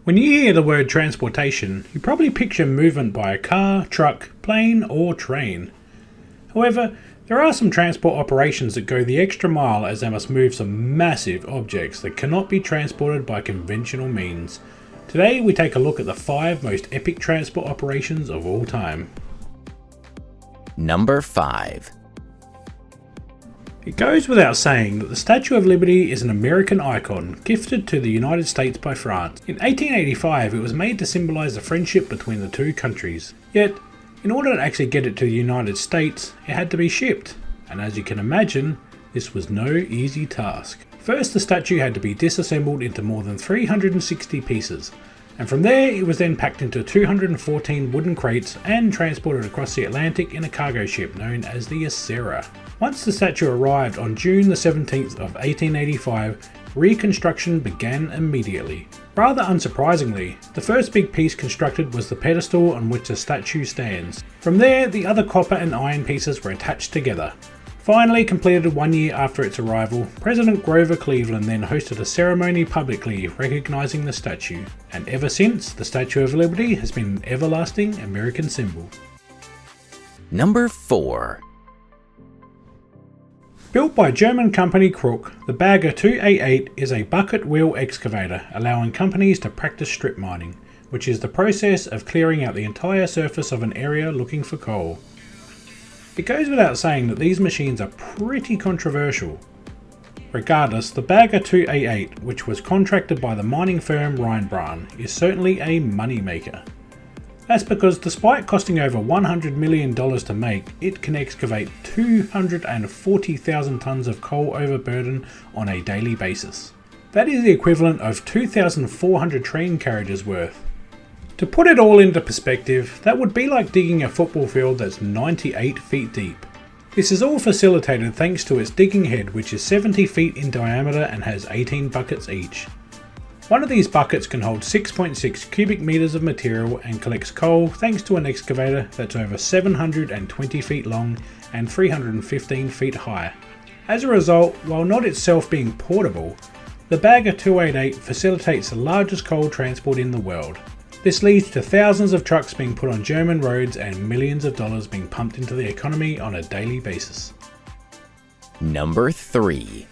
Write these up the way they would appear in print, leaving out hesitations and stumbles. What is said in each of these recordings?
When you hear the word transportation, you probably picture movement by a car, truck, plane, or train. However, there are some transport operations that go the extra mile as they must move some massive objects that cannot be transported by conventional means. Today we take a look at the 5 most epic transport operations of all time. Number 5. It goes without saying that the Statue of Liberty is an American icon gifted to the United States by France. In 1885 it was made to symbolise the friendship between the two countries. Yet, in order to actually get it to the United States, it had to be shipped. And as you can imagine, this was no easy task. First, the statue had to be disassembled into more than 360 pieces. And from there it was then packed into 214 wooden crates and transported across the Atlantic in a cargo ship known as the Jumeirah. Once the statue arrived on June the 17th of 1885, reconstruction began immediately. Rather unsurprisingly, the first big piece constructed was the pedestal on which the statue stands. From there, the other copper and iron pieces were attached together. Finally completed 1 year after its arrival, President Grover Cleveland then hosted a ceremony publicly recognising the statue, and ever since, the Statue of Liberty has been an everlasting American symbol. Number 4. Built by German company Crook, the Bagger 288 is a bucket wheel excavator allowing companies to practice strip mining, which is the process of clearing out the entire surface of an area looking for coal. It goes without saying that these machines are pretty controversial. Regardless, the Bagger 288, which was contracted by the mining firm Rheinbahn, is certainly a moneymaker. That's because despite costing over $100 million to make, it can excavate 240,000 tonnes of coal overburden on a daily basis. That is the equivalent of 2,400 train carriages worth. To put it all into perspective, that would be like digging a football field that's 98 feet deep. This is all facilitated thanks to its digging head, which is 70 feet in diameter and has 18 buckets each. One of these buckets can hold 6.6 cubic meters of material and collects coal thanks to an excavator that's over 720 feet long and 315 feet high. As a result, while not itself being portable, the Bagger 288 facilitates the largest coal transport in the world. This leads to thousands of trucks being put on German roads and millions of dollars being pumped into the economy on a daily basis. Number 3.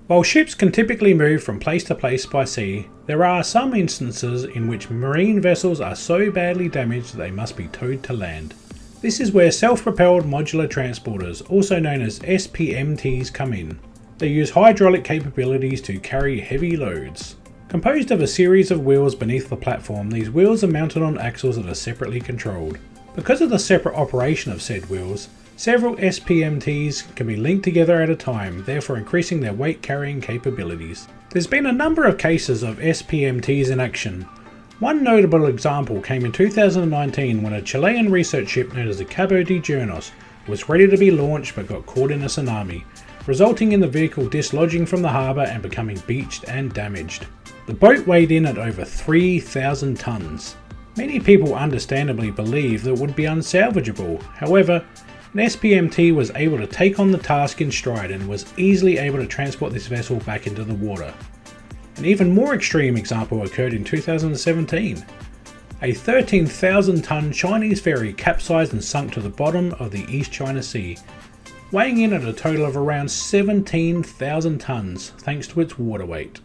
While ships can typically move from place to place by sea, there are some instances in which marine vessels are so badly damaged that they must be towed to land. This is where self-propelled modular transporters, also known as SPMTs, come in. They use hydraulic capabilities to carry heavy loads. Composed of a series of wheels beneath the platform, these wheels are mounted on axles that are separately controlled. Because of the separate operation of said wheels, several SPMTs can be linked together at a time, therefore increasing their weight carrying capabilities. There's been a number of cases of SPMTs in action. One notable example came in 2019 when a Chilean research ship known as the Cabo de Hornos was ready to be launched but got caught in a tsunami, resulting in the vehicle dislodging from the harbour and becoming beached and damaged. The boat weighed in at over 3,000 tonnes. Many people understandably believe that it would be unsalvageable. However, an SPMT was able to take on the task in stride and was easily able to transport this vessel back into the water. An even more extreme example occurred in 2017. A 13,000 tonne Chinese ferry capsized and sunk to the bottom of the East China Sea, weighing in at a total of around 17,000 tonnes thanks to its water weight.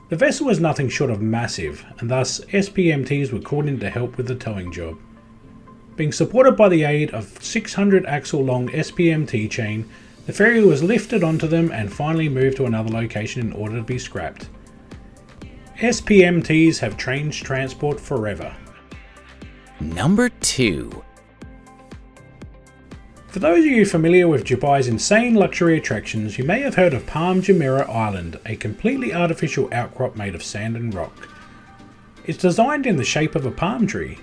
The vessel was nothing short of massive, and thus SPMTs were called in to help with the towing job. Being supported by the aid of 600 axle long SPMT chain, the ferry was lifted onto them and finally moved to another location in order to be scrapped. SPMTs have changed transport forever. Number 2. For those of you familiar with Dubai's insane luxury attractions, you may have heard of Palm Jumeirah Island, a completely artificial outcrop made of sand and rock. It's designed in the shape of a palm tree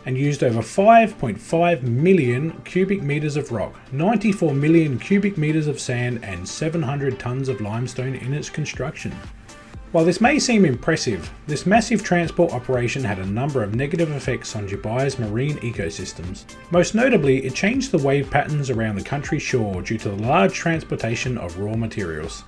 and used over 5.5 million cubic meters of rock, 94 million cubic meters of sand and 700 tons of limestone in its construction. While this may seem impressive, this massive transport operation had a number of negative effects on Dubai's marine ecosystems. Most notably, it changed the wave patterns around the country's shore due to the large transportation of raw materials.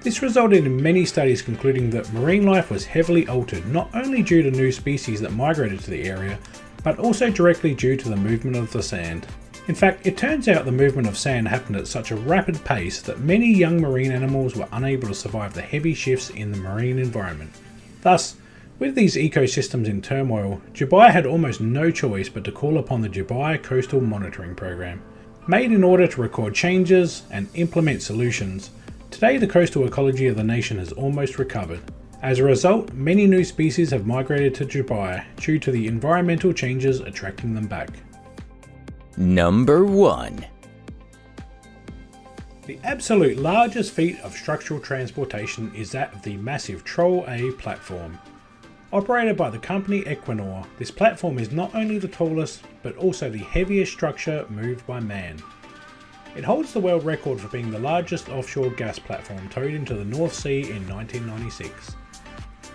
This resulted in many studies concluding that marine life was heavily altered not only due to new species that migrated to the area, but also directly due to the movement of the sand. In fact, it turns out the movement of sand happened at such a rapid pace that many young marine animals were unable to survive the heavy shifts in the marine environment. Thus, with these ecosystems in turmoil, Jumeirah had almost no choice but to call upon the Jumeirah Coastal Monitoring Program. Made in order to record changes and implement solutions, today the coastal ecology of the nation has almost recovered. As a result, many new species have migrated to Jumeirah due to the environmental changes attracting them back. Number 1. The absolute largest feat of structural transportation is that of the massive Troll A platform. Operated by the company Equinor, this platform is not only the tallest, but also the heaviest structure moved by man. It holds the world record for being the largest offshore gas platform towed into the North Sea in 1996.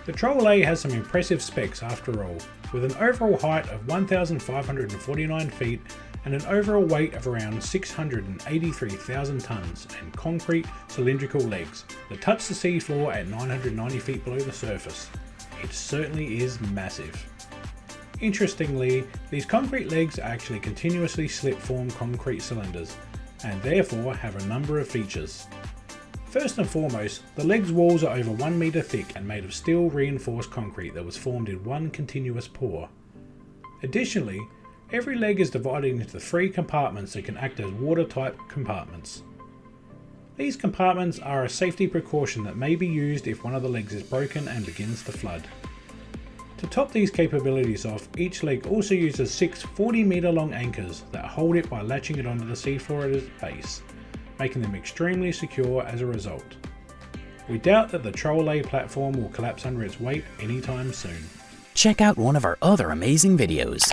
The Troll A has some impressive specs after all, with an overall height of 1,549 feet and an overall weight of around 683,000 tonnes and concrete cylindrical legs that touch the sea floor at 990 feet below the surface. It certainly is massive. Interestingly, these concrete legs are actually continuously slip-form concrete cylinders, and therefore have a number of features. First and foremost, the legs' walls are over 1 metre thick and made of steel reinforced concrete that was formed in one continuous pour. Additionally, every leg is divided into 3 compartments that can act as watertight compartments. These compartments are a safety precaution that may be used if one of the legs is broken and begins to flood. To top these capabilities off, each leg also uses 6 40-metre long anchors that hold it by latching it onto the seafloor at its base, making them extremely secure as a result. We doubt that the Troll A platform will collapse under its weight anytime soon. Check out one of our other amazing videos.